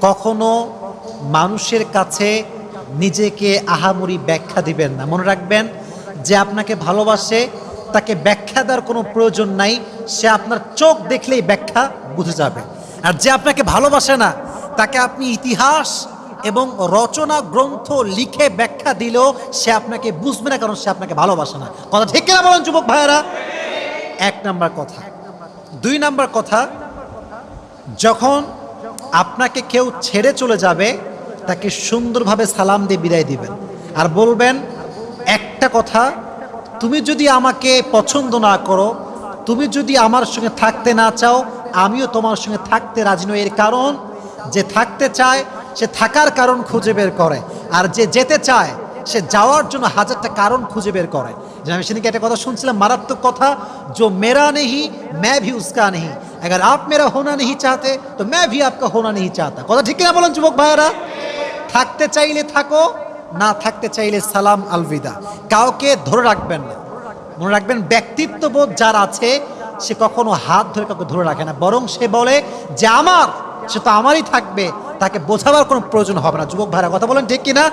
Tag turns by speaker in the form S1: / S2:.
S1: কখনো মানুষের কাছে নিজেকে আহামরি ব্যাখ্যা দিবেন না। মনে রাখবেন, যে আপনাকে ভালোবাসে তাকে ব্যাখ্যা দেওয়ার কোনো প্রয়োজন নাই, সে আপনার চোখ দেখলেই ব্যাখ্যা বুঝে যাবে। আর যে আপনাকে ভালোবাসে না তাকে আপনি ইতিহাস এবং রচনা গ্রন্থ লিখে ব্যাখ্যা দিলেও সে আপনাকে বুঝবে না, কারণ সে আপনাকে ভালোবাসে না। কথা ঠিক কিনা বলেন যুবক ভাইয়েরা? এক নাম্বার কথা। দুই নাম্বার কথা, যখন আপনাকে কেউ ছেড়ে চলে যাবে তাকে সুন্দরভাবে সালাম দিয়ে বিদায় দিবেন, আর বলবেন একটা কথা, তুমি যদি আমাকে পছন্দ না করো, তুমি যদি আমার সঙ্গে থাকতে না চাও, আমিও তোমার সঙ্গে থাকতে রাজি নই। এর কারণ, যে থাকতে চায় সে থাকার কারণ খুঁজে বের করে, আর যে যেতে চায় সে যাওয়ার জন্য হাজারটা কারণ খুঁজে বের করে। যে আমি সেদিনকে একটা কথা শুনছিলাম, মারাত্মক কথা, जो मेरा नहीं मैं भी उसका नहीं, अगर आप मेरा होना नहीं चाहते तो मैं भी आपका होना नहीं चाहता। কথা ঠিক কিনা বলেন যুবক ভাইয়েরা? থাকতে চাইলে থাকো, না থাকতে চাইলে সালাম আলবিদা। কাউকে ধরে রাখবেন না। মনে রাখবেন, ব্যক্তিত্ববোধ যার আছে সে কখনো হাত ধরে কাউকে ধরে রাখে না, বরং সে বলে যে আমার, সে তো আমারই থাকবে, তাকে বোঝাবার কোনো প্রয়োজন হবে না। যুবক ভাইরা কথা বলেন ঠিক কিনা?